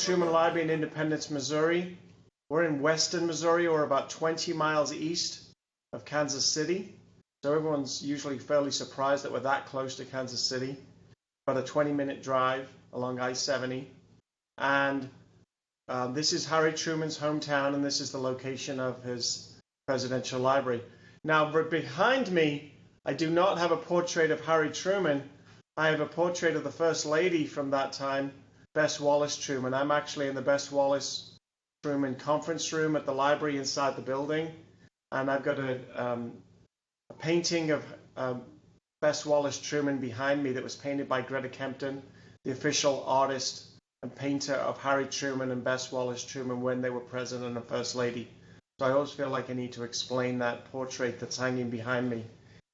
Truman Library in Independence, Missouri. We're in western Missouri, or about 20 miles east of Kansas City. So everyone's usually fairly surprised that we're that close to Kansas City. About a 20-minute drive along I-70. And this is Harry Truman's hometown, and this is the location of his presidential library. Now, behind me, I do not have a portrait of Harry Truman. I have a portrait of the First Lady from that time, Bess Wallace Truman. I'm actually in the Bess Wallace Truman conference room at the library inside the building. And I've got a painting of Bess Wallace Truman behind me that was painted by Greta Kempton, the official artist and painter of Harry Truman and Bess Wallace Truman when they were president and first lady. So I always feel like I need to explain that portrait that's hanging behind me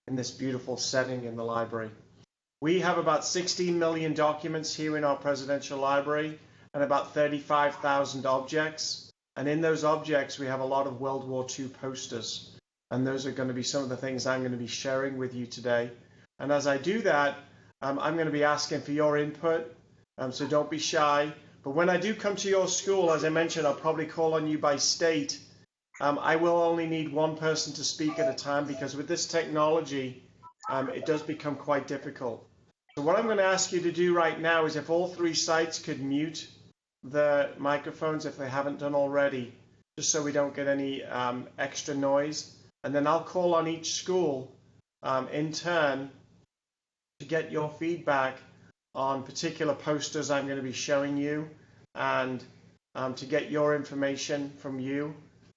in this beautiful setting in the library. We have about 16 million documents here in our presidential library and about 35,000 objects. And in those objects, we have a lot of World War II posters. And those are going to be some of the things I'm going to be sharing with you today. And as I do that, I'm going to be asking for your input. So don't be shy. But when I do come to your school, as I mentioned, I'll probably call on you by state. I will only need one person to speak at a time, because with this technology, it does become quite difficult. So what I'm going to ask you to do right now is, if all three sites could mute the microphones if they haven't done already, just so we don't get any extra noise. And then I'll call on each school in turn to get your feedback on particular posters I'm going to be showing you, and to get your information from you.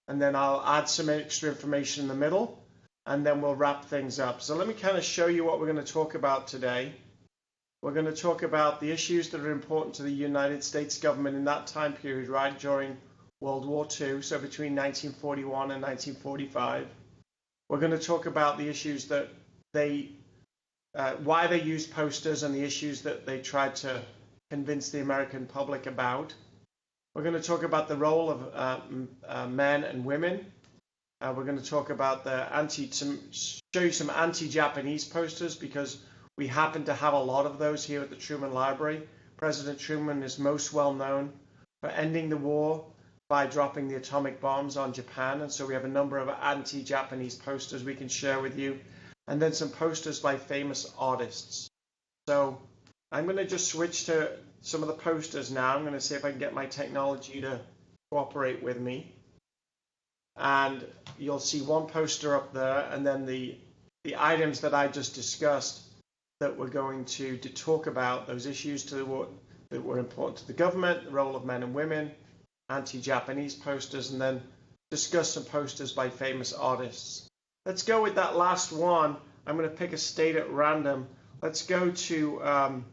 And then I'll add some extra information in the middle, and then we'll wrap things up. So let me kind of show you what we're going to talk about today. We're going to talk about the issues that are important to the United States government in that time period, right during World War II, so between 1941 and 1945. We're going to talk about the issues that why they used posters and the issues that they tried to convince the American public about. We're going to talk about the role of men and women. We're going to talk about show you some anti-Japanese posters, because we happen to have a lot of those here at the Truman Library. President Truman is most well known for ending the war by dropping the atomic bombs on Japan. And so we have a number of anti-Japanese posters we can share with you. And then some posters by famous artists. So I'm going to just switch to some of the posters now. I'm going to see if I can get my technology to cooperate with me. And you'll see one poster up there, and then the items that I just discussed that we're going to talk about, those issues that were important to the government, the role of men and women, anti-Japanese posters, and then discuss some posters by famous artists. Let's go with that last one. I'm going to pick a state at random. Let's go to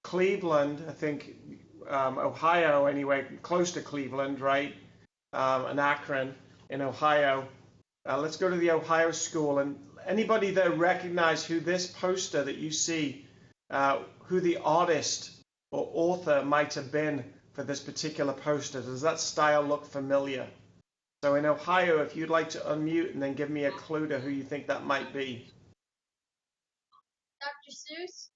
Cleveland, I think, Ohio anyway, close to Cleveland, right? And Akron in Ohio. Let's go to the Ohio school. And anybody there recognize who this poster that you see, who the artist or author might have been for this particular poster? Does that style look familiar? So in Ohio, if you'd like to unmute and then give me a clue to who you think that might be. Dr. Seuss.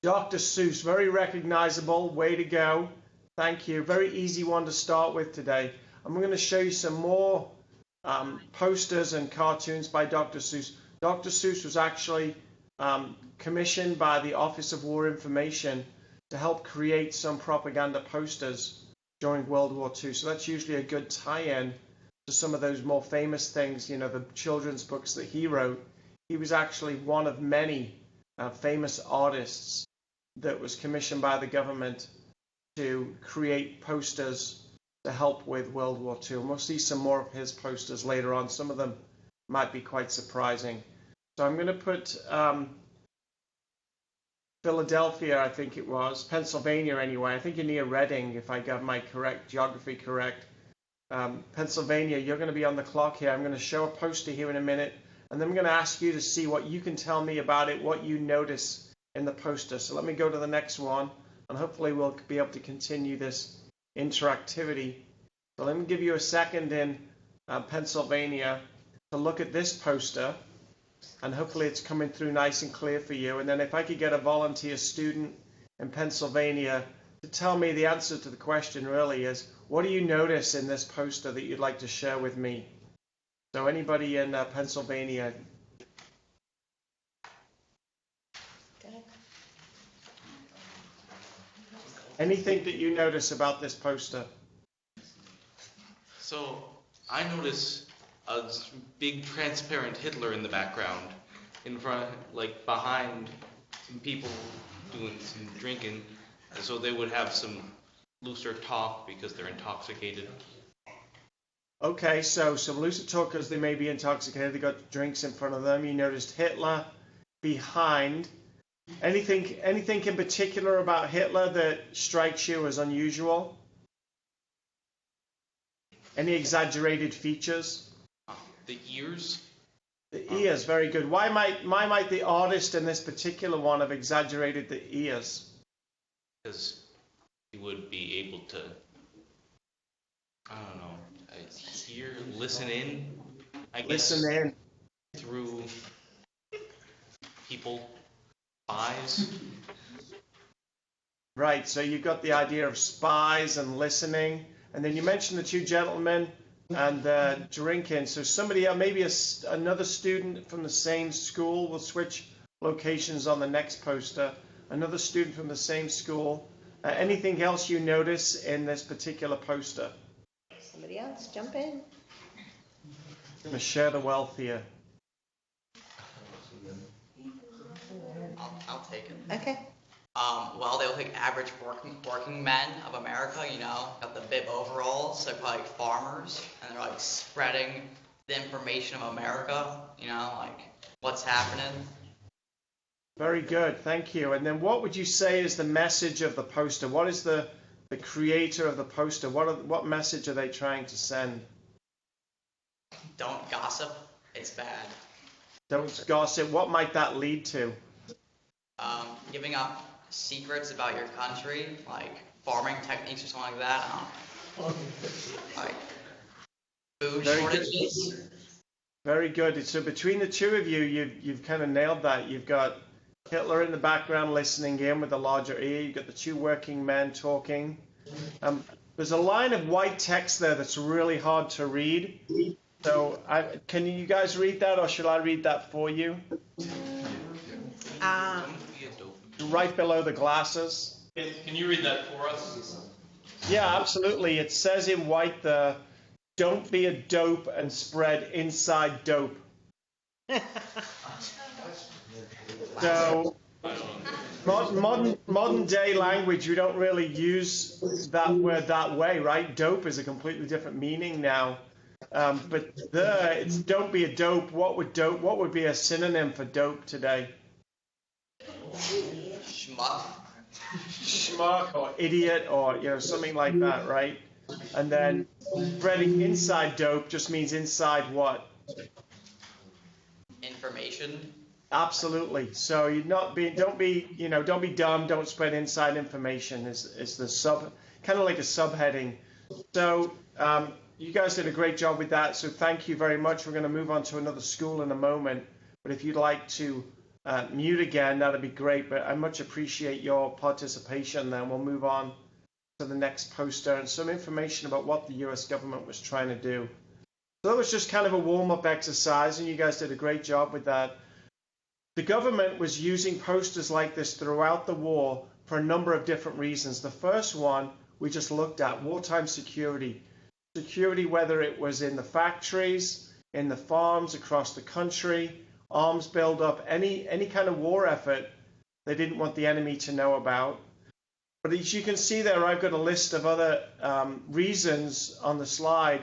Dr. Seuss, very recognizable. Way to go. Thank you. Very easy one to start with today. I'm going to show you some more posters and cartoons by Dr. Seuss. Dr. Seuss was actually commissioned by the Office of War Information to help create some propaganda posters during World War II. So that's usually a good tie-in to some of those more famous things, you know, the children's books that he wrote. He was actually one of many famous artists that was commissioned by the government to create posters to help with World War II. And we'll see some more of his posters later on. Some of them might be quite surprising. So I'm going to put Philadelphia, I think it was, Pennsylvania anyway. I think you're near Reading, if I got my geography correct. Pennsylvania, you're going to be on the clock here. I'm going to show a poster here in a minute, and then I'm going to ask you to see what you can tell me about it, what you notice in the poster. So let me go to the next one, and hopefully we'll be able to continue this interactivity. So let me give you a second in Pennsylvania to look at this poster, and hopefully it's coming through nice and clear for you. And then if I could get a volunteer student in Pennsylvania to tell me the answer to the question really is, what do you notice in this poster that you'd like to share with me? So anybody in Pennsylvania? Anything that you notice about this poster? So I notice a big transparent Hitler in the background, in front, like behind some people doing some drinking, so they would have some looser talk because they're intoxicated. Okay, so some looser talk because they may be intoxicated. They got drinks in front of them. You noticed Hitler behind. Anything in particular about Hitler that strikes you as unusual? Any exaggerated features? The ears? The ears, very good. Why might the artist in this particular one have exaggerated the ears? Because he would be able to, I don't know, hear, listen in, I guess. Listen in. Through people. Spies. Right, so you've got the idea of spies and listening, and then you mentioned the two gentlemen and drinking. So somebody else, maybe another student from the same school, will switch locations on the next poster. Another student from the same school. Anything else you notice in this particular poster? Somebody else, jump in. I'm going to share the wealth here. I'll take it. Okay. Well, they look like average working men of America, you know, got the bib overalls, so they're probably like farmers, and they're like spreading the information of America, you know, like what's happening. Very good, thank you. And then what would you say is the message of the poster? What is the creator of the poster? What message are they trying to send? Don't gossip, it's bad. Don't gossip. What might that lead to? Giving up secrets about your country, like farming techniques or something like that. I don't know. Like food shortages. Very good. So between the two of you, you've kind of nailed that. You've got Hitler in the background listening in with a larger ear. You've got the two working men talking. There's a line of white text there that's really hard to read. So can you guys read that, or should I read that for you? Right below the glasses. Can you read that for us? Yeah, absolutely. It says in white the "Don't be a dope and spread inside dope." So modern day language, we don't really use that word that way, right? Dope is a completely different meaning now. But it's "Don't be a dope." What would be a synonym for dope today? Schmuck. Schmuck or idiot or something like that, right? And then spreading inside dope just means inside what? Information. Absolutely. So don't be dumb. Don't spread inside information. Is the kind of like a subheading. So you guys did a great job with that. So thank you very much. We're going to move on to another school in a moment. But if you'd like to mute again, that'd be great. But I much appreciate your participation. Then we'll move on to the next poster and some information about what the U.S. government was trying to do. So that was just kind of a warm-up exercise, and you guys did a great job with that. The government was using posters like this throughout the war for a number of different reasons. The first one we just looked at, wartime security. Security, whether it was in the factories, in the farms across the country, arms buildup, any kind of war effort they didn't want the enemy to know about. But as you can see there, I've got a list of other reasons on the slide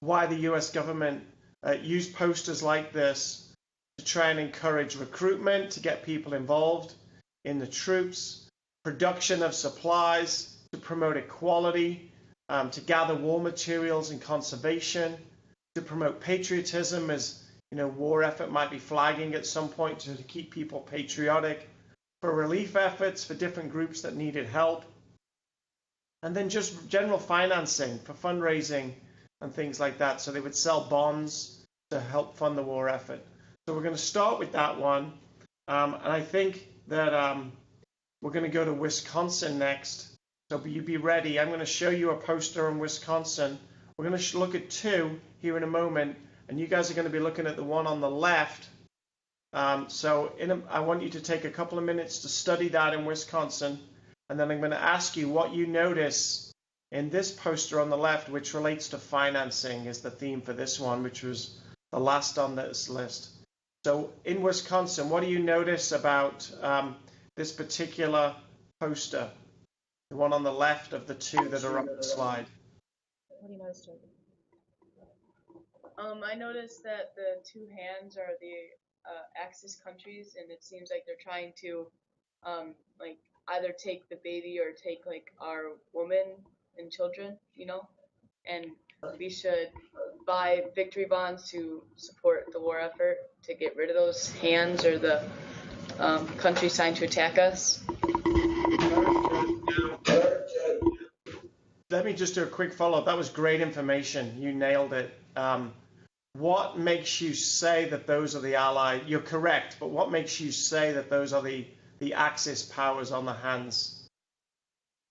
why the U.S. government used posters like this to try and encourage recruitment, to get people involved in the troops, production of supplies, to promote equality, to gather war materials and conservation, to promote patriotism as war effort might be flagging at some point to keep people patriotic, for relief efforts for different groups that needed help, and then just general financing for fundraising and things like that. So they would sell bonds to help fund the war effort. So we're going to start with that one. And I think that we're going to go to Wisconsin next. So you be ready. I'm going to show you a poster in Wisconsin. We're going to look at two here in a moment, and you guys are going to be looking at the one on the left. I want you to take a couple of minutes to study that in Wisconsin, and then I'm going to ask you what you notice in this poster on the left, which relates to financing, is the theme for this one, which was the last on this list. So in Wisconsin, what do you notice about this particular poster? The one on the left of the two that are on the slide. What do you notice, Jacob? I noticed that the two hands are the Axis countries, and it seems like they're trying to like either take the baby or take like our women and children, you know, and we should buy victory bonds to support the war effort to get rid of those hands or the countries trying to attack us. Let me just do a quick follow-up. That was great information. You nailed it. What makes you say that those are the Allied? You're correct, but what makes you say that those are the Axis powers on the hands?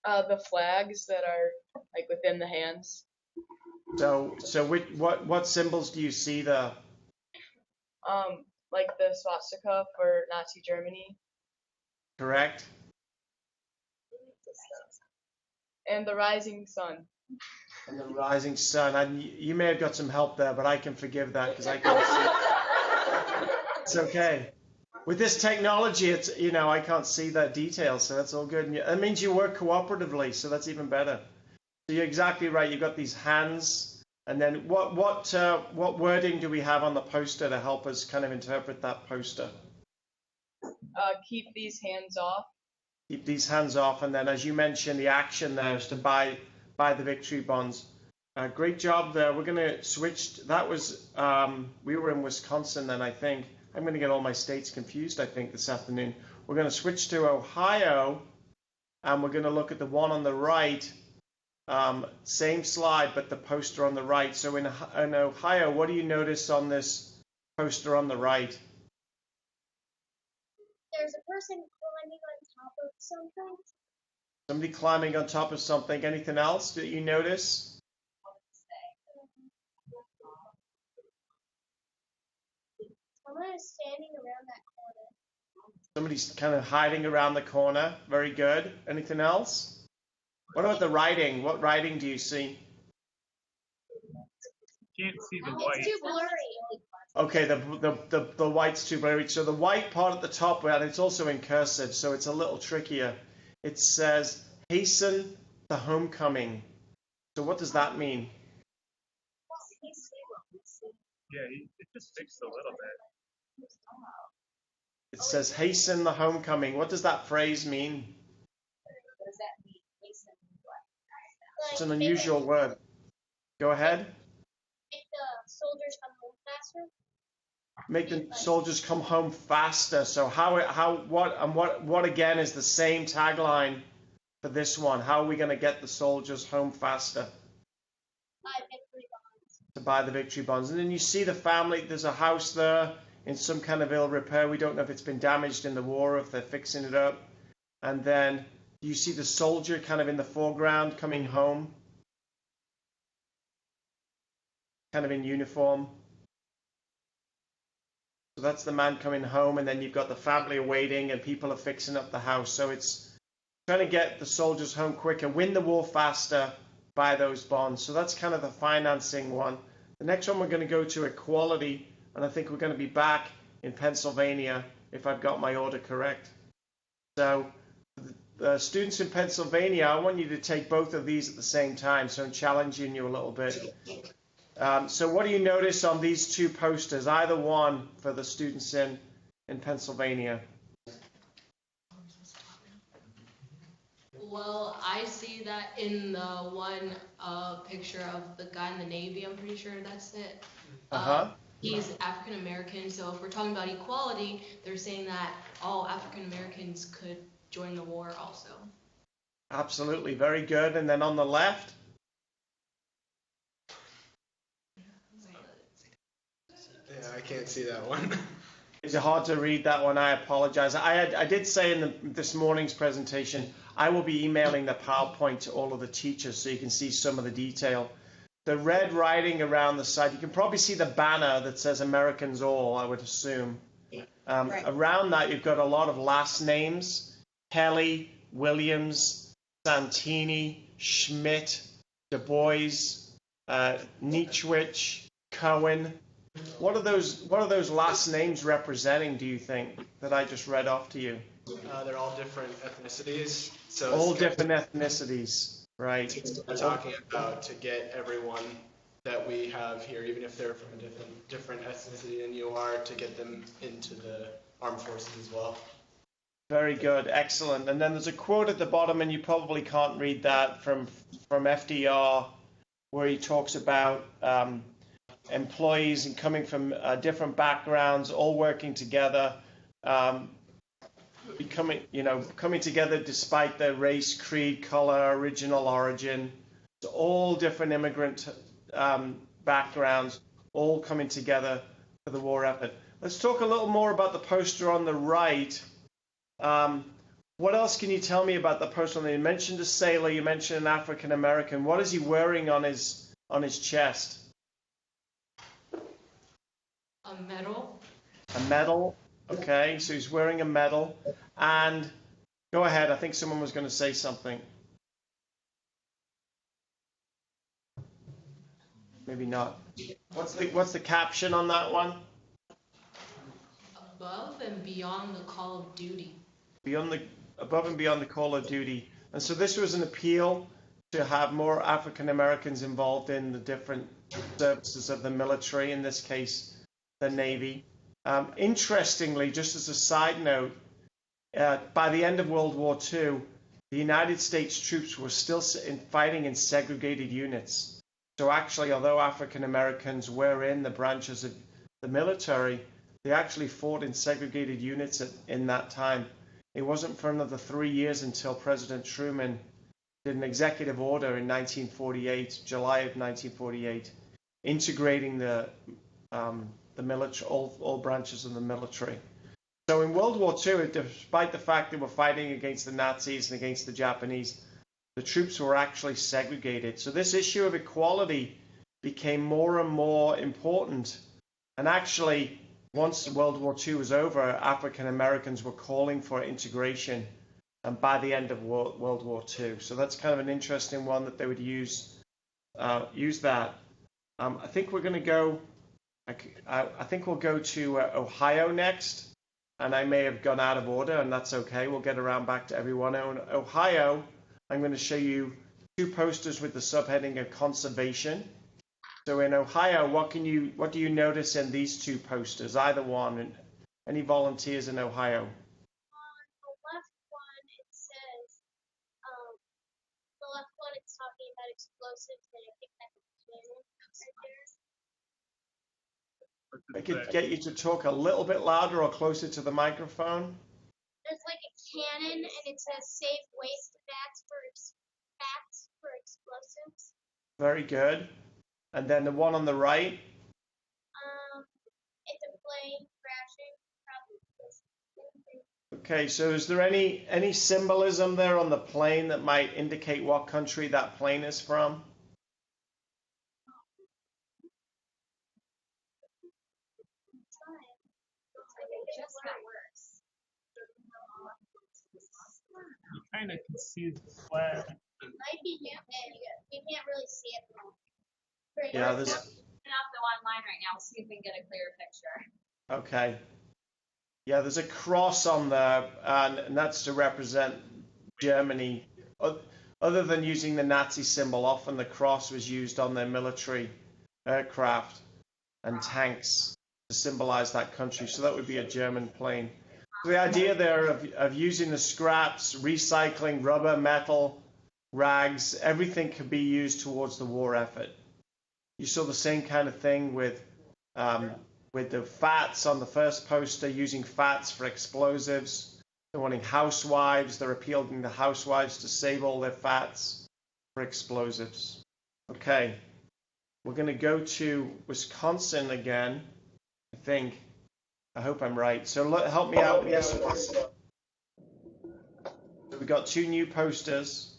The flags that are like within the hands. So what symbols do you see there? Like the swastika for Nazi Germany. Correct. And the rising sun. And the rising sun. And you may have got some help there, but I can forgive that because I can't see. It's okay. With this technology, it's, you know, I can't see that detail, so that's all good. And that means you work cooperatively, so that's even better. So you're exactly right. You've got these hands, and then what wording do we have on the poster to help us kind of interpret that poster? Keep these hands off. Keep these hands off, and then as you mentioned, the action there is to buy the victory bonds. Great job there. We're going to switch. That was we were in Wisconsin then, I think. I'm going to get all my states confused, I think, this afternoon. We're going to switch to Ohio, and we're going to look at the one on the right. Same slide, but the poster on the right. So in Ohio, what do you notice on this poster on the right? There's a person climbing on top of something. Somebody climbing on top of something. Anything else that you notice? Someone is standing around that corner. Somebody's kind of hiding around the corner. Very good. Anything else? What about the writing? What writing do you see? Can't see the white. It's too blurry. Okay, the white's too blurry. So the white part at the top, and it's also in cursive, so it's a little trickier. It says, hasten the homecoming. So what does that mean? Yeah, it just fixed a little bit. It says, hasten the homecoming. What does that phrase mean? What does that mean? Hasten what? It's an unusual word. Go ahead. Make the soldiers come home faster. Make the soldiers come home faster. So what again is the same tagline for this one? How are we going to get the soldiers home faster? Buy victory bonds. To buy the victory bonds. And then you see the family, there's a house there in some kind of ill repair. We don't know if it's been damaged in the war or if they're fixing it up. And then you see the soldier kind of in the foreground coming home, kind of in uniform. So that's the man coming home, and then you've got the family waiting and people are fixing up the house. So it's trying to get the soldiers home quicker, win the war faster, buy those bonds. So that's kind of the financing one. The next one we're going to go to equality, and I think we're going to be back in Pennsylvania if I've got my order correct. So the students in Pennsylvania, I want you to take both of these at the same time, so I'm challenging you a little bit. So what do you notice on these two posters, either one for the students in Pennsylvania? Well, I see that in the one picture of the guy in the Navy. I'm pretty sure that's it. He's African American, so if we're talking about equality, they're saying that all African Americans could join the war also. Absolutely, very good. And then on the left? Yeah, I can't see that one. Is it hard to read that one? I apologize. I did say in this morning's presentation, I will be emailing the PowerPoint to all of the teachers so you can see some of the detail. The red writing around the side, you can probably see the banner that says Americans All, I would assume. Right. Around that, you've got a lot of last names: Kelly, Williams, Santini, Schmidt, Du Bois, Nietzschewicz, Cohen. What are those last names representing, do you think, that I just read off to you? They're all different ethnicities. So All different ethnicities, right? we're talking about to get everyone that we have here, even if they're from a different ethnicity than you are, to get them into the armed forces as well. Very good, excellent. And then there's a quote at the bottom, and you probably can't read that, from FDR, where he talks about employees and coming from different backgrounds, all working together, coming together despite their race, creed, color, original origin. So all different immigrant backgrounds, all coming together for the war effort. Let's talk a little more about the poster on the right. What else can you tell me about the poster on the right? You mentioned a sailor, you mentioned an African American. What is he wearing on his chest? A medal. A medal. Okay, so he's wearing a medal. And go ahead, I think someone was going to say something. Maybe not. What's the caption on that one? Above and beyond the call of duty. Above and beyond the call of duty. And so this was an appeal to have more African Americans involved in the different services of the military, in this case, the Navy. Interestingly, just as a side note, by the end of World War II, the United States troops were still fighting in segregated units. So actually, although African Americans were in the branches of the military, they actually fought in segregated units in that time. It wasn't for another 3 years until President Truman did an executive order in 1948, July of 1948, integrating the military, all branches of the military. So in World War II, despite the fact they were fighting against the Nazis and against the Japanese, the troops were actually segregated. So this issue of equality became more and more important. And actually, once World War II was over, African Americans were calling for integration, and by the end of World War II. So that's kind of an interesting one that they would use that. I think we're going to go. I think we'll go to Ohio next, and I may have gone out of order, and that's okay. We'll get around back to everyone. In Ohio, I'm going to show you two posters with the subheading of conservation. So in Ohio, what do you notice in these two posters? Either one. Any volunteers in Ohio? On the left one, it says, the left one, it's talking about explosives, and I think that's a cannon right there. I could get you to talk a little bit louder or closer to the microphone. There's like a cannon, and it says safe waste bats for explosives. Very good. And then the one on the right? It's a plane crashing, probably. Okay, so is there any symbolism there on the plane that might indicate what country that plane is from? You kind of can see the flag. Might be him. You can't really see it though. Yeah, there's. Off the online right now. We'll see if we can get a clearer picture. Okay. Yeah, there's a cross on there, and that's to represent Germany. Other than using the Nazi symbol, often the cross was used on their military aircraft and tanks to symbolize that country. So that would be a German plane. So the idea there of using the scraps, recycling rubber, metal, rags, everything could be used towards the war effort. You saw the same kind of thing with the fats on the first poster, using fats for explosives. They're wanting housewives. They're appealing to housewives to save all their fats for explosives. Okay, we're going to go to Wisconsin again, I think. I hope I'm right. So help me out with this one. We've got 2 new posters.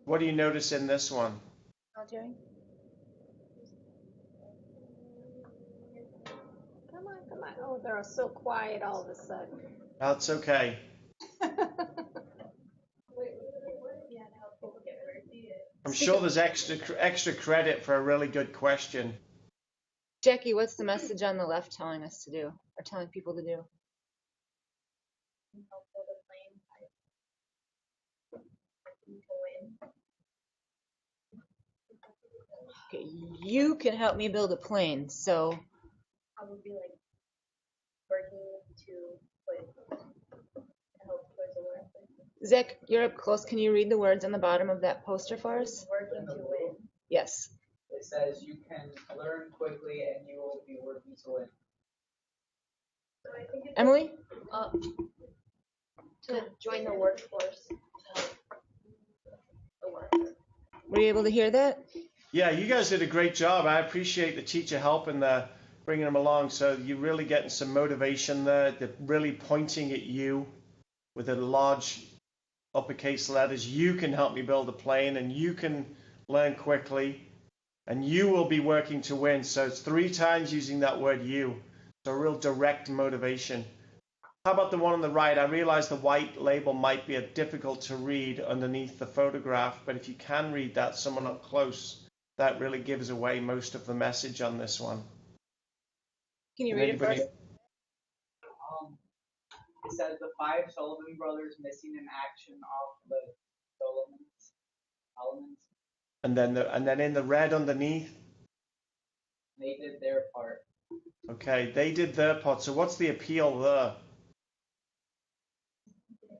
What do you notice in this one? Oh, Jerry? Come on, come on. Oh, they're so quiet all of a sudden. That's okay. I'm sure there's extra credit for a really good question. Jackie, what's the message on the left telling us to do, or telling people to do? Okay, you can help me build a plane, so. Probably like working to help towards the win. Zach, you're up close. Can you read the words on the bottom of that poster for us? Working to win. Yes. It says you can learn quickly and you will be working to win. So I think it's Emily? to join the workforce. The work. Were you able to hear that? Yeah, you guys did a great job. I appreciate the teacher helping bringing them along. So you're really getting some motivation there. They're really pointing at you with the large uppercase letters. You can help me build a plane, and you can learn quickly, and you will be working to win. So it's 3 times using that word you. So real direct motivation. How about the one on the right? I realize the white label might be difficult to read underneath the photograph, but if you can read that, someone up close, that really gives away most of the message on this one. Can you read it for us? It says the 5 Sullivan brothers missing in action off the Solomons. And then in the red underneath? They did their part. Okay, they did their part. So what's the appeal there?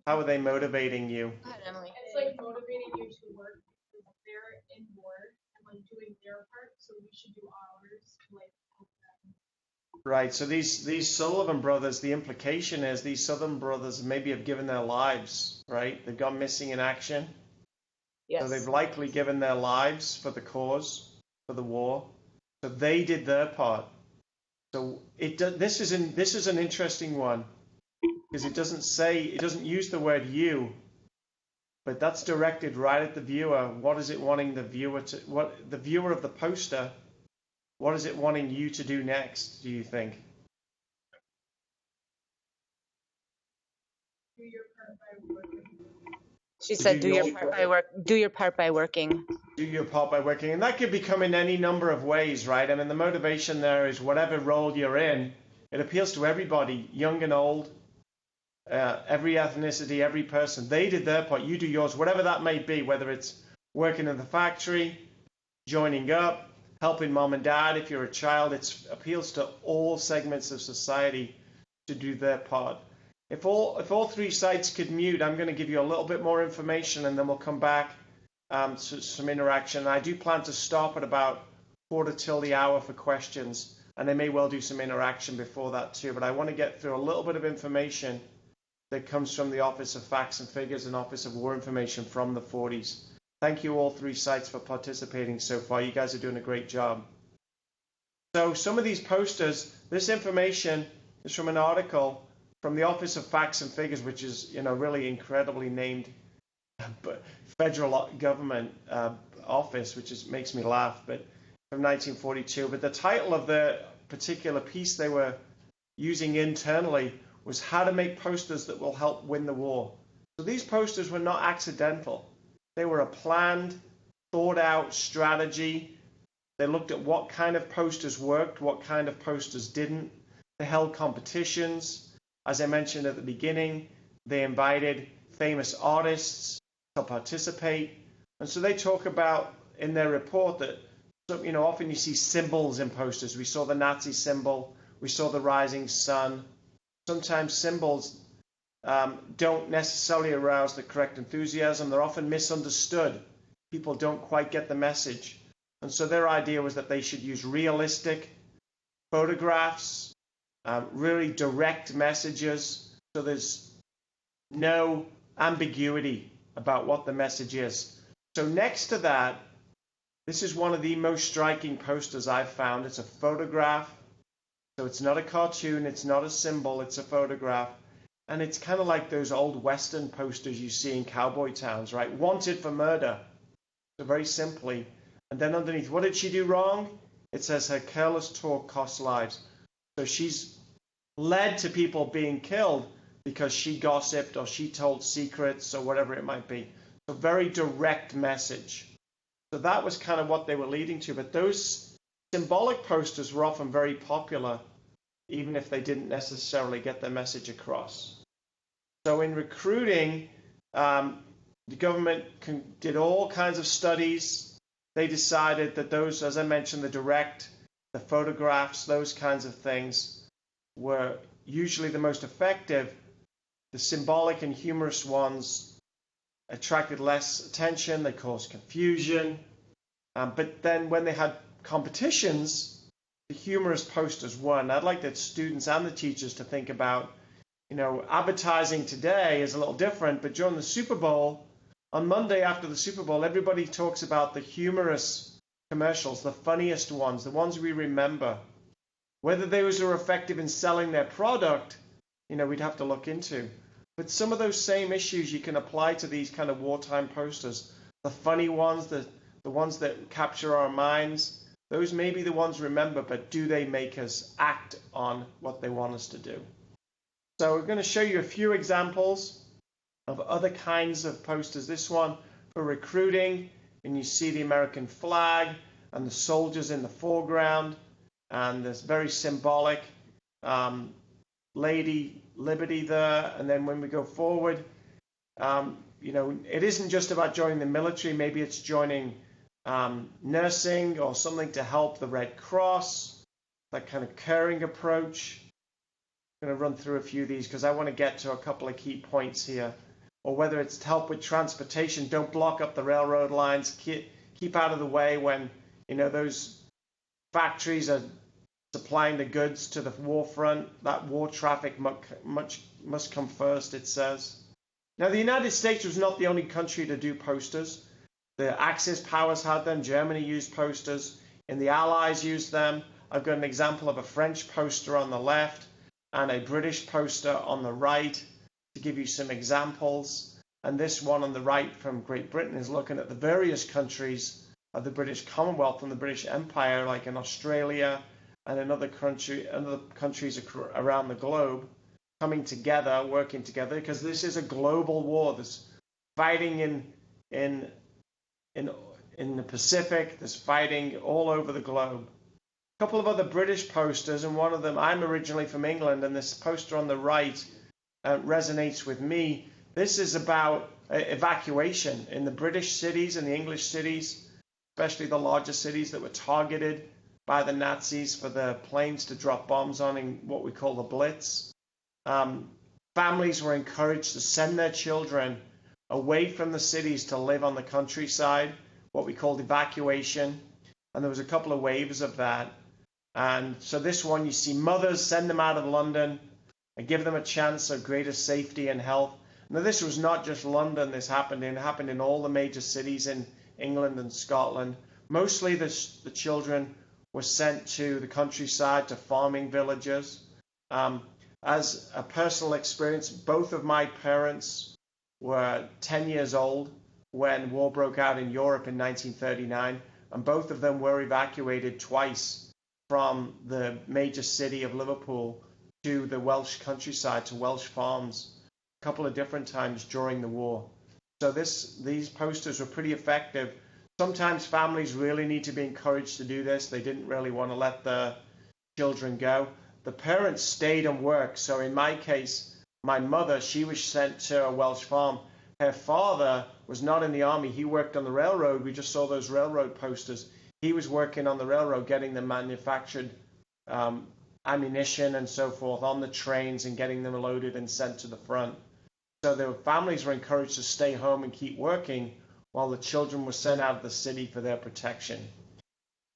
How are they motivating you? Go ahead, Emily. It's like motivating you to work because they're in war and like doing their part, so we should do ours to like help them. Right, so these Sullivan brothers, the implication is these Southern brothers maybe have given their lives, right? They've gone missing in action. Yes. So they've likely given their lives for the cause, for the war. So they did their part. So this is an interesting one because it doesn't use the word you, but that's directed right at the viewer. What is it wanting the viewer to, what the viewer of the poster, what is it wanting you to do next, do you think? Do your part by working. She said, do your part by working. Do your part by working. And that could become in any number of ways, right? I mean, the motivation there is whatever role you're in, it appeals to everybody, young and old, every ethnicity, every person. They did their part, you do yours, whatever that may be, whether it's working in the factory, joining up, helping mom and dad if you're a child. It appeals to all segments of society to do their part. If all 3 sites could mute, I'm going to give you a little bit more information and then we'll come back to some interaction. I do plan to stop at about 1:45 for questions, and I may well do some interaction before that too, but I want to get through a little bit of information that comes from the Office of Facts and Figures and Office of War Information from the 40s. Thank you all 3 sites for participating so far. You guys are doing a great job. So some of these posters, this information is from an article from the Office of Facts and Figures, which is, really incredibly named federal government office, which makes me laugh, but from 1942. But the title of the particular piece they were using internally was How to Make Posters That Will Help Win the War. So these posters were not accidental. They were a planned, thought out strategy. They looked at what kind of posters worked, what kind of posters didn't. They held competitions. As I mentioned at the beginning, they invited famous artists to participate. And so they talk about in their report that, often you see symbols in posters. We saw the Nazi symbol. We saw the rising sun. Sometimes symbols don't necessarily arouse the correct enthusiasm. They're often misunderstood. People don't quite get the message. And so their idea was that they should use realistic photographs, really direct messages, so there's no ambiguity about what the message is. So next to that, this is one of the most striking posters I've found. It's a photograph So it's not a cartoon, it's not a symbol, it's a photograph. And it's kind of like those old Western posters you see in cowboy towns, right? Wanted for murder. So very simply. And then underneath, what did she do wrong? It says her careless talk cost lives. So she's led to people being killed because she gossiped or she told secrets or whatever it might be. So very direct message. So that was kind of what they were leading to. But those symbolic posters were often very popular, even if they didn't necessarily get their message across. So in recruiting, the government did all kinds of studies. They decided that those, as I mentioned, the photographs, those kinds of things were usually the most effective. The symbolic and humorous ones attracted less attention. They caused confusion. But then when they had competitions, the humorous posters won. I'd like the students and the teachers to think about, advertising today is a little different, but during the Super Bowl, on Monday after the Super Bowl, everybody talks about the humorous commercials, the funniest ones, the ones we remember. Whether those are effective in selling their product, we'd have to look into. But some of those same issues you can apply to these kind of wartime posters. The funny ones, the ones that capture our minds, those may be the ones remember, but do they make us act on what they want us to do? So we're going to show you a few examples of other kinds of posters. This one for recruiting, and you see the American flag and the soldiers in the foreground, and this very symbolic Lady Liberty there. And then when we go forward, it isn't just about joining the military. Maybe it's joining nursing or something to help the Red Cross, that kind of caring approach. I'm going to run through a few of these because I want to get to a couple of key points here. Or whether it's to help with transportation, don't block up the railroad lines, keep out of the way when those factories are supplying the goods to the war front. That war traffic must come first, it says. Now, the United States was not the only country to do posters. The Axis powers had them. Germany used posters, and the Allies used them. I've got an example of a French poster on the left and a British poster on the right to give you some examples. And this one on the right from Great Britain is looking at the various countries of the British Commonwealth and the British Empire, like in Australia and in other countries around the globe, coming together, working together, because this is a global war. There's fighting in the Pacific, there's fighting all over the globe. A couple of other British posters, and one of them, I'm originally from England, and this poster on the right resonates with me. This is about evacuation in the British cities and the English cities, especially the larger cities that were targeted by the Nazis for the planes to drop bombs on in what we call the Blitz. Families were encouraged to send their children away from the cities to live on the countryside, what we called evacuation. And there was a couple of waves of that. And so this one, you see mothers send them out of London and give them a chance of greater safety and health. Now, this was not just London this happened in. It happened in all the major cities in England and Scotland. Mostly the children were sent to the countryside, to farming villages. As a personal experience, both of my parents were 10 years old when war broke out in Europe in 1939, and both of them were evacuated twice from the major city of Liverpool to the Welsh countryside, to Welsh farms, a couple of different times during the war. So these posters were pretty effective. Sometimes families really need to be encouraged to do this. They didn't really want to let the children go. The parents stayed and worked. So in my case, my mother, she was sent to a Welsh farm. Her father was not in the army. He worked on the railroad. We just saw those railroad posters. He was working on the railroad, getting the manufactured ammunition and so forth on the trains and getting them loaded and sent to the front. So the families were encouraged to stay home and keep working while the children were sent out of the city for their protection.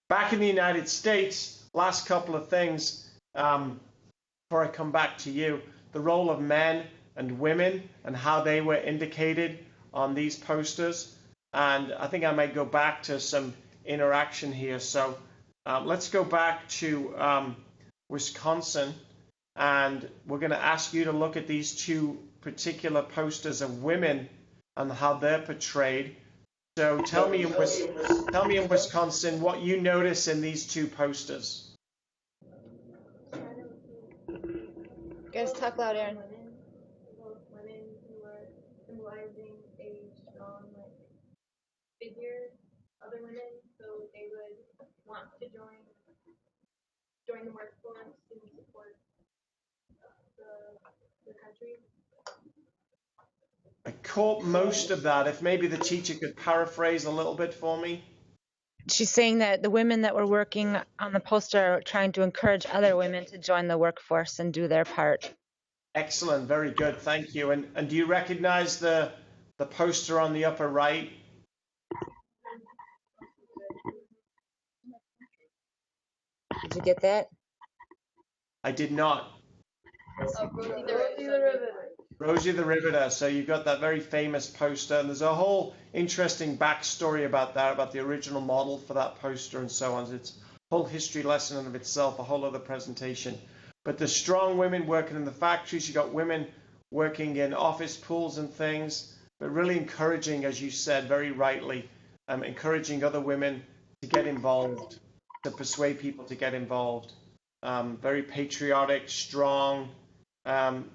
Back in the United States, last couple of things before I come back to you, the role of men and women and how they were indicated on these posters. And I think I might go back to some interaction here. So let's go back to Wisconsin, and we're going to ask you to look at these two particular posters of women and how they're portrayed. So tell me in Wisconsin what you notice in these two posters. Guys, talk loud, Aaron. Women who are symbolizing a strong figure, other women, so they would want to join the workforce and support the country. I caught most of that. If maybe the teacher could paraphrase a little bit for me. She's saying that the women that were working on the poster are trying to encourage other women to join the workforce and do their part. Excellent, very good, thank you. And do you recognize the poster on the upper right? Did you get that? I did not. Rosie the Riveter. Rosie the Riveter. So you've got that very famous poster, and there's a whole interesting backstory about that, about the original model for that poster and so on. It's a whole history lesson in of itself, a whole other presentation. But the strong women working in the factories, you've got women working in office pools and things, but really encouraging, as you said very rightly, encouraging other women to get involved, to persuade people to get involved. Very patriotic, strong,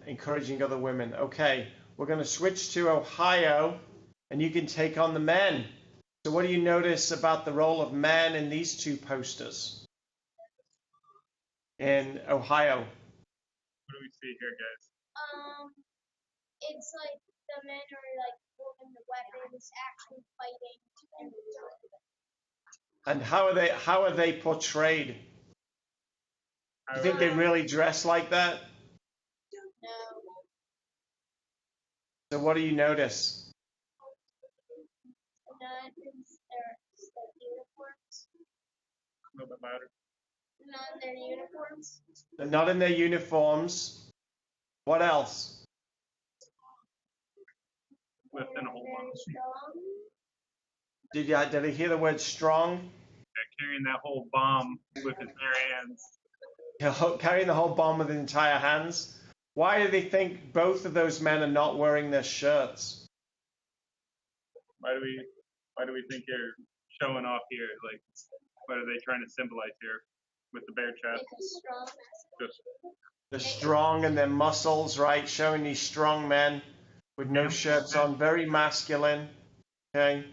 encouraging other women. Okay, we're going to switch to Ohio, and you can take on the men. So what do you notice about the role of men in these two posters in Ohio? What do we see here, guys? It's like the men are like holding the weapons, actually fighting. And how are they portrayed? Do you think they really dress like that? No. So what do you notice? Not in their uniforms. A little bit louder. Not in their uniforms. They're not in their uniforms. What else? Lifting a whole bunch. Did I hear the word strong? Yeah, carrying that whole bomb with his bare hands. Carrying the whole bomb with entire hands. Why do they think both of those men are not wearing their shirts? Why do we think they're showing off here? Like, what are they trying to symbolize here with the bare chest? Just They're strong and their muscles, right? Showing these strong men with no shirts on, very masculine. Okay.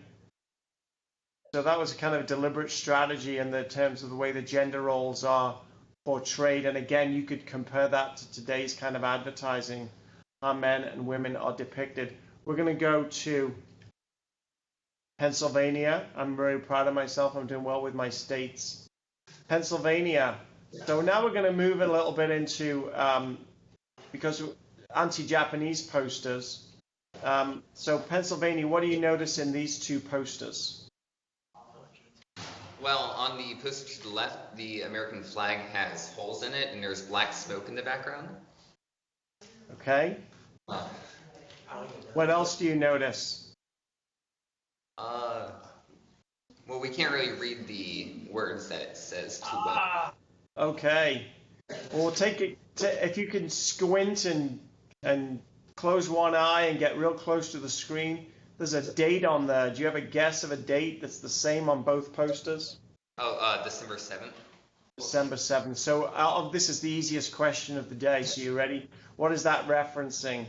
So that was a kind of deliberate strategy in the terms of the way the gender roles are portrayed. And again, you could compare that to today's kind of advertising, how men and women are depicted. We're going to go to Pennsylvania. I'm very proud of myself. I'm doing well with my states. Pennsylvania. So now we're going to move a little bit into, because anti-Japanese posters. So Pennsylvania, what do you notice in these two posters? Well, on the poster to the left, the American flag has holes in it, and there's black smoke in the background. Okay. What else do you notice? Well, we can't really read the words that it says too well. Okay. Well, we'll take it. If you can squint and close one eye and get real close to the screen, there's a date on there. Do you have a guess of a date that's the same on both posters? Oh, December 7th. December 7th. So this is the easiest question of the day. So you ready? What is that referencing?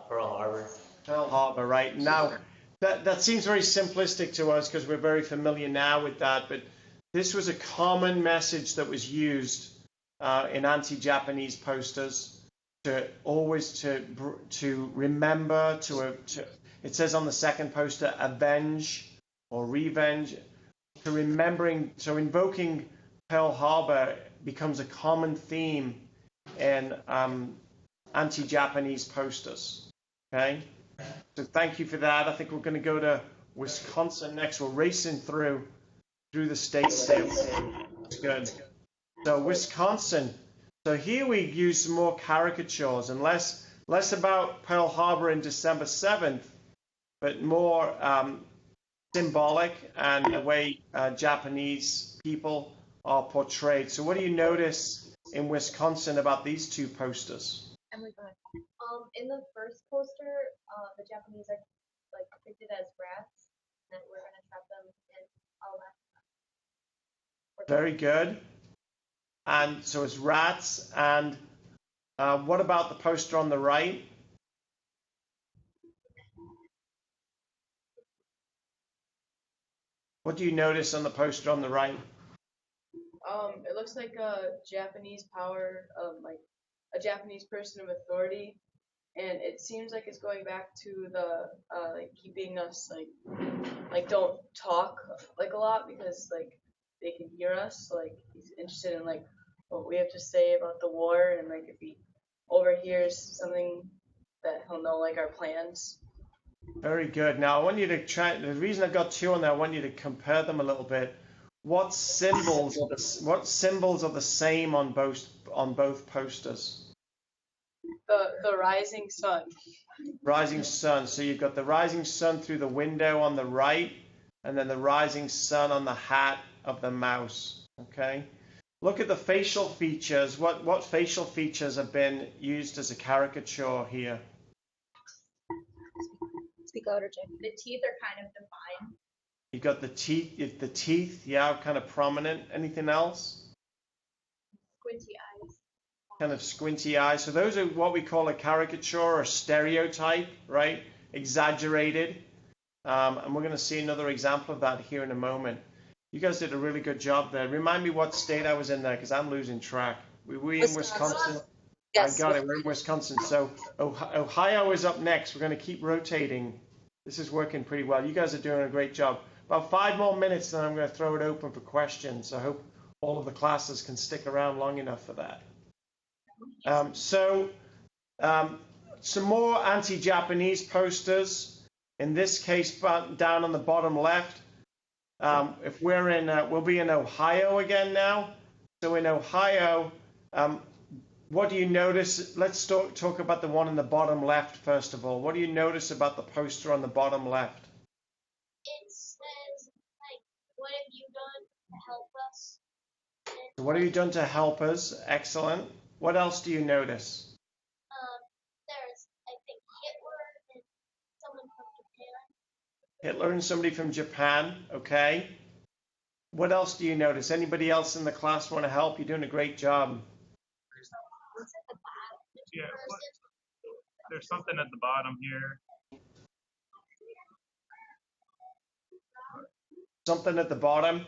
Pearl Harbor. Pearl Harbor, right. Now, that seems very simplistic to us because we're very familiar now with that, but this was a common message that was used in anti-Japanese posters to always to remember, it says on the second poster, avenge or revenge, to remembering, so invoking Pearl Harbor becomes a common theme in anti-Japanese posters. Okay, so thank you for that. I think we're going to go to Wisconsin next. We're racing through the states here. It's good. So Wisconsin. So here we use some more caricatures and less about Pearl Harbor in December 7th, but more symbolic and the way Japanese people are portrayed. So what do you notice in Wisconsin about these two posters? In the first poster, the Japanese are like depicted as rats, and we're gonna trap them in Alaska. Very good. And so it's rats. And what about the poster on the right? What do you notice on the poster on the right? It looks like a Japanese power, like a Japanese person of authority, and it seems like it's going back to the like keeping us like don't talk like a lot because like they can hear us. So, like he's interested in like what we have to say about the war, and like if he overhears something that he'll know like our plans. Very good. Now I want you to try. The reason I've got two on there, I want you to compare them a little bit. What symbols are the same on both posters? The rising sun. Rising sun. So you've got the rising sun through the window on the right, and then the rising sun on the hat of the mouse. Okay. Look at the facial features. What facial features have been used as a caricature here? Speak louder, Jake. The teeth are kind of defined. You've got the teeth, yeah, kind of prominent. Anything else? Squinty eyes. Kind of squinty eyes. So those are what we call a caricature or stereotype, right? Exaggerated. And we're going to see another example of that here in a moment. You guys did a really good job there. Remind me what state I was in there because I'm losing track. Were we in Wisconsin? Yes. I got it. We're in Wisconsin. So Ohio is up next. We're going to keep rotating. This is working pretty well. You guys are doing a great job. About 5 more minutes, then I'm going to throw it open for questions. I hope all of the classes can stick around long enough for that. Some more anti-Japanese posters. In this case, down on the bottom left. If we're in, we'll be in Ohio again now. So in Ohio, what do you notice? Let's talk about the one in the bottom left first of all. What do you notice about the poster on the bottom left? It says, like, what have you done to help us? What have you done to help us? Excellent. What else do you notice? There's, I think, Hitler and someone from Japan. Hitler and somebody from Japan. Okay. What else do you notice? Anybody else in the class want to help? You're doing a great job. Yeah, there's something at the bottom here. Something at the bottom.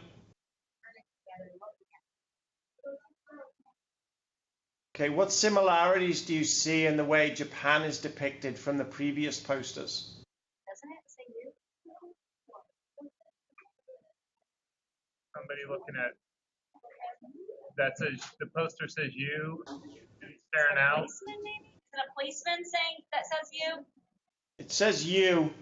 Okay, what similarities do you see in the way Japan is depicted from the previous posters? Doesn't it say you? Somebody looking at that says the poster says you staring out. Policeman, maybe? Is it a policeman saying that says you? It says you.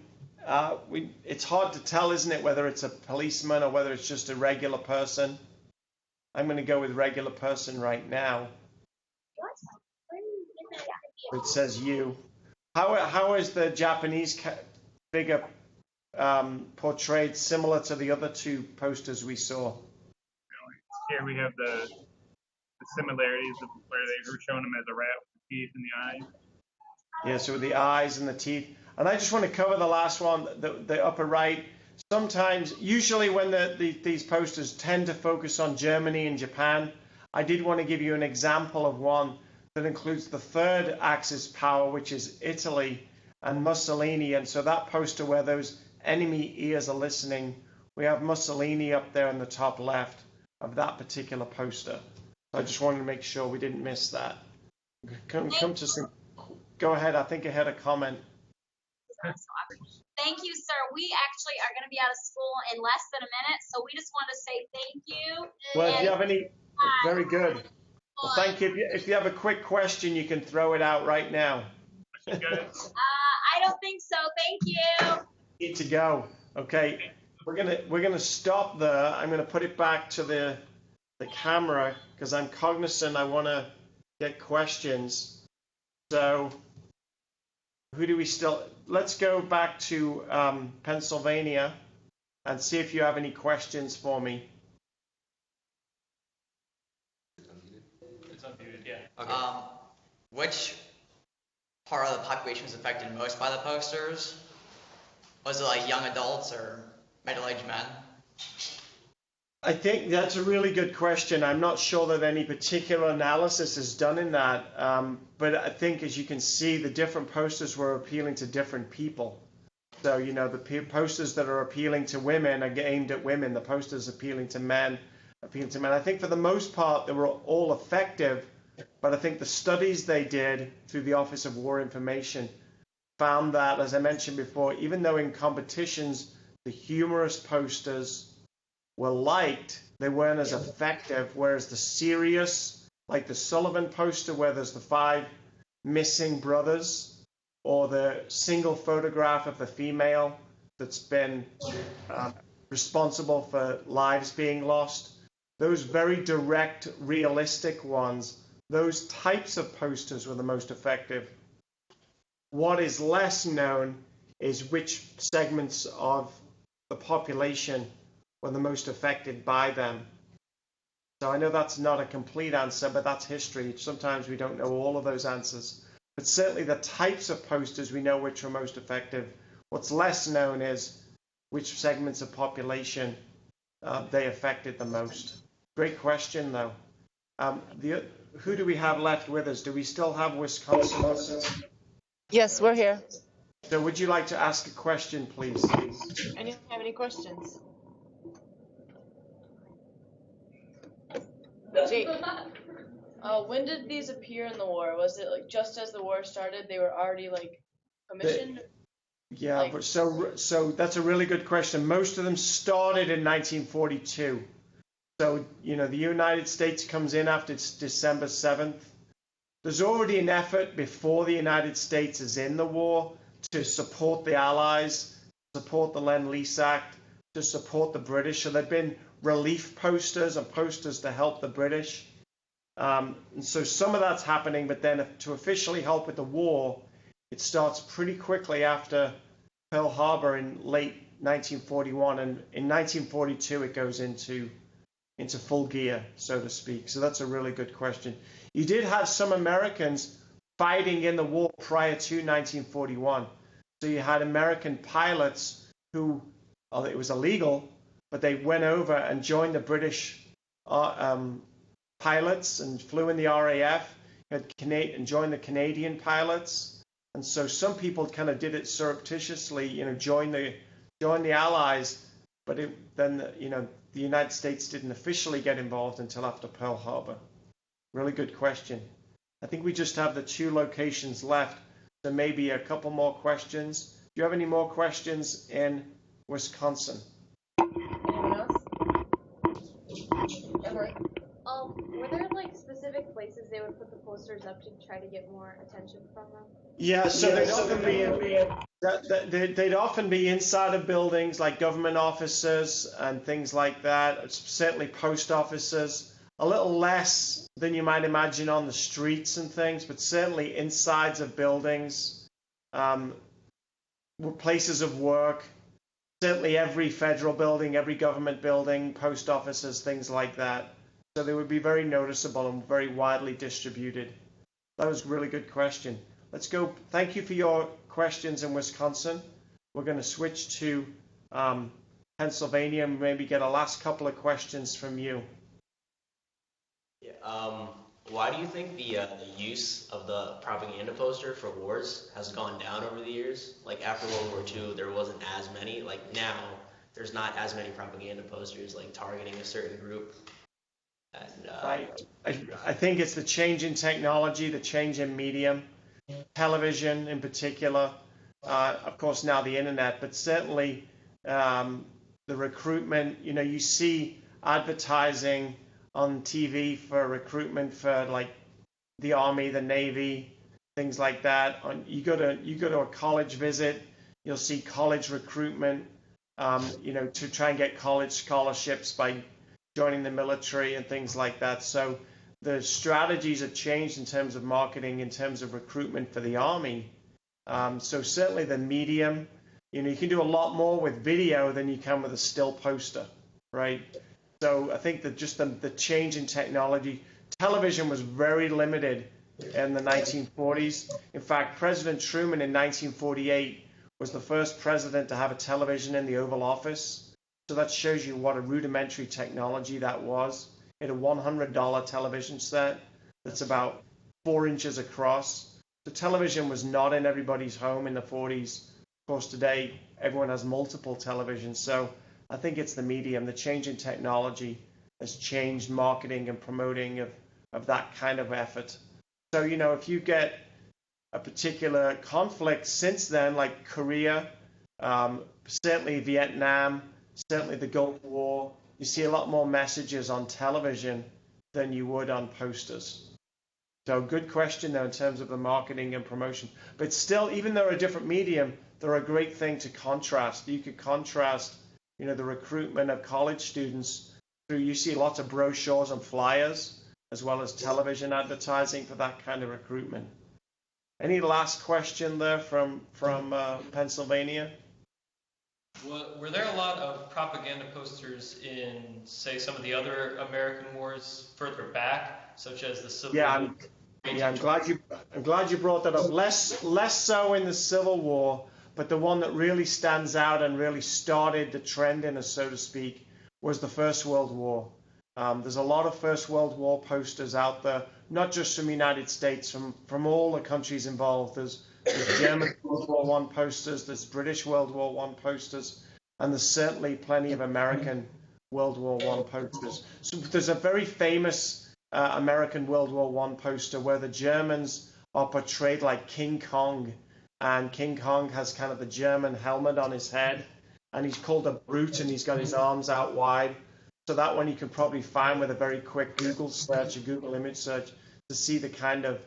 It's hard to tell, isn't it, whether it's a policeman or whether it's just a regular person. I'm going to go with regular person right now. It says you. How is the Japanese figure portrayed similar to the other two posters we saw? Here we have the similarities of where they were showing him as a rat with the teeth and the eyes. Yeah, so with the eyes and the teeth. And I just want to cover the last one, the upper right. Sometimes, usually when these posters tend to focus on Germany and Japan, I did want to give you an example of one that includes the third Axis power, which is Italy and Mussolini. And so that poster where those enemy ears are listening, we have Mussolini up there in the top left of that particular poster. So I just wanted to make sure we didn't miss that. Come to some. Go ahead. I think I had a comment. Thank you, sir. We actually are going to be out of school in less than a minute, so we just want to say thank you. Well, if you have any, very good. Well, thank you. If you have a quick question, you can throw it out right now. I don't think so. Thank you. Need to go. Okay, we're gonna stop there. I'm gonna put it back to the camera because I'm cognizant. I want to get questions. So, who do we still? Let's go back to Pennsylvania and see if you have any questions for me. Okay. Which part of the population was affected most by the posters? Was it like young adults or middle-aged men? I think that's a really good question. I'm not sure that any particular analysis is done in that, but I think, as you can see, the different posters were appealing to different people. So, you know, the posters that are appealing to women are aimed at women. The posters appealing to men, appealing to men. I think for the most part, they were all effective, but I think the studies they did through the Office of War Information found that, as I mentioned before, even though in competitions the humorous posters were liked, they weren't as effective, whereas the serious, like the Sullivan poster where there's the 5 missing brothers, or the single photograph of the female that's been responsible for lives being lost, those very direct, realistic ones, those types of posters were the most effective. What is less known is which segments of the population were the most affected by them. So I know that's not a complete answer, but that's history. Sometimes we don't know all of those answers. But certainly the types of posters, we know which are most effective. What's less known is which segments of population they affected the most. Great question, though. Who do we have left with us? Do we still have Wisconsin? Yes, we're here. So would you like to ask a question, please? Anyone have any questions? Jake, when did these appear in the war? Was it like just as the war started, they were already like commissioned? Yeah, like, but so that's a really good question. Most of them started in 1942. So, you know, the United States comes in after December 7th. There's already an effort before the United States is in the war to support the Allies, support the Lend-Lease Act, to support the British. So there have been relief posters and posters to help the British. And so some of that's happening, but then to officially help with the war, it starts pretty quickly after Pearl Harbor in late 1941, and in 1942 it goes into full gear, so to speak. So that's a really good question. You did have some Americans fighting in the war prior to 1941. So you had American pilots who, it was illegal, but they went over and joined the British pilots and flew in the RAF, and joined the Canadian pilots. And so some people kind of did it surreptitiously, you know, join the Allies, but then the United States didn't officially get involved until after Pearl Harbor. Really good question. I think we just have the 2 locations left, so maybe a couple more questions. Do you have any more questions in Wisconsin? Anyone else? Were there like specific places they would put the posters up to try to get more attention from them? Yeah, so they'd often be inside of buildings like government offices and things like that, certainly post offices. A little less than you might imagine on the streets and things, but certainly insides of buildings, places of work, certainly every federal building, every government building, post offices, things like that. So they would be very noticeable and very widely distributed. That was a really good question. Let's go. Thank you for your questions in Wisconsin. We're going to switch to Pennsylvania and maybe get a last couple of questions from you. Yeah, why do you think the use of the propaganda poster for wars has gone down over the years? Like after World War II, there wasn't as many. Like now, there's not as many propaganda posters like targeting a certain group. And, I think it's the change in technology, the change in medium, television in particular, of course now the internet, but certainly the recruitment. You know, you see advertising on TV for recruitment for like the Army, the Navy, things like that. You go to a college visit, you'll see college recruitment, to try and get college scholarships by joining the military and things like that. So the strategies have changed in terms of marketing, in terms of recruitment for the Army. So certainly the medium, you can do a lot more with video than you can with a still poster, right? So I think that just the change in technology, television was very limited in the 1940s. In fact, President Truman in 1948 was the first president to have a television in the Oval Office. So that shows you what a rudimentary technology that was. It had a $100 television set that's about 4 inches across. The television was not in everybody's home in the 40s. Of course, today everyone has multiple televisions. So I think it's the medium. The change in technology has changed marketing and promoting of that kind of effort. So, you know, if you get a particular conflict since then, like Korea, certainly Vietnam, certainly the Gulf War, you see a lot more messages on television than you would on posters. So good question though in terms of the marketing and promotion. But still, even though they're a different medium, they're a great thing to contrast. You could contrast, you know, the recruitment of college students through, you see lots of brochures and flyers, as well as television advertising for that kind of recruitment. Any last question there from Pennsylvania? Were there a lot of propaganda posters in, say, some of the other American wars further back, such as the Civil War? I'm glad you brought that up. Less so in the Civil War, but the one that really stands out and really started the trend in, so to speak, was the First World War. There's a lot of First World War posters out there, not just from the United States, from all the countries involved. There's German World War I posters, there's British World War I posters, and there's certainly plenty of American World War I posters. So there's a very famous American World War I poster where the Germans are portrayed like King Kong, and King Kong has kind of the German helmet on his head, and he's called a brute, and he's got his arms out wide. So that one you can probably find with a very quick Google search, a Google image search, to see the kind of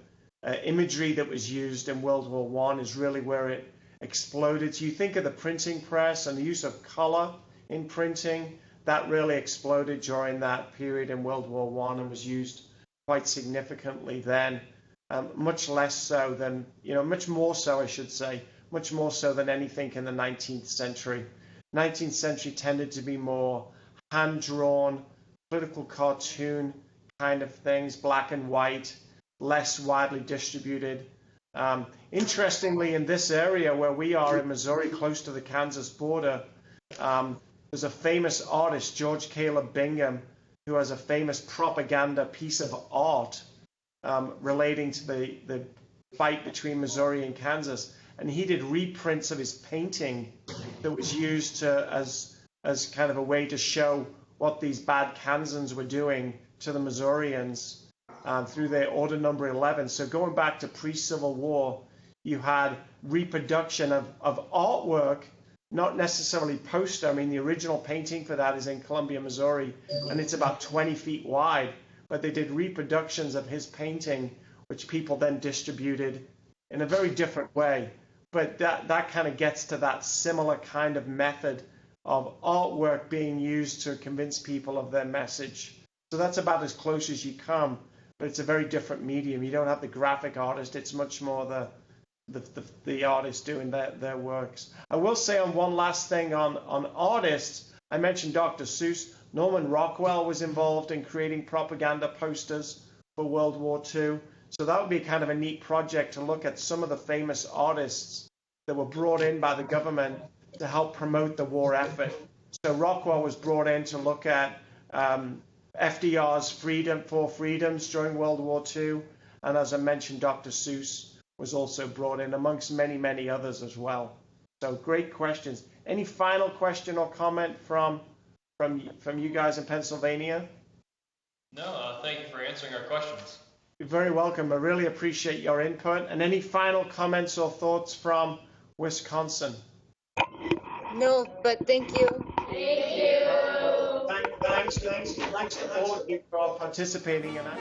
imagery that was used in World War I is really where it exploded. So you think of the printing press and the use of color in printing, that really exploded during that period in World War I and was used quite significantly then. Much less so than, much more so, I should say, much more so than anything in the 19th century. 19th century tended to be more hand-drawn, political cartoon kind of things, black and white, less widely distributed. Interestingly, in this area where we are in Missouri, close to the Kansas border, there's a famous artist, George Caleb Bingham, who has a famous propaganda piece of art relating to the fight between Missouri and Kansas. And he did reprints of his painting that was used as kind of a way to show what these bad Kansans were doing to the Missourians through their Order Number 11. So going back to pre-Civil War, you had reproduction of artwork, not necessarily poster. I mean, the original painting for that is in Columbia, Missouri, and it's about 20 feet wide. But they did reproductions of his painting, which people then distributed in a very different way. But that kind of gets to that similar kind of method of artwork being used to convince people of their message. So that's about as close as you come, but it's a very different medium. You don't have the graphic artist. It's much more the artist doing their works. I will say on one last thing on artists, I mentioned Dr. Seuss. Norman Rockwell was involved in creating propaganda posters for World War II. So that would be kind of a neat project to look at some of the famous artists that were brought in by the government to help promote the war effort. So Rockwell was brought in to look at FDR's Four Freedoms during World War II. And as I mentioned, Dr. Seuss was also brought in, amongst many, many others as well. So great questions. Any final question or comment from you guys in Pennsylvania? No, thank you for answering our questions. You're very welcome. I really appreciate your input. And any final comments or thoughts from Wisconsin? No, but thank you. Thank you. Thanks to all of you for participating in that.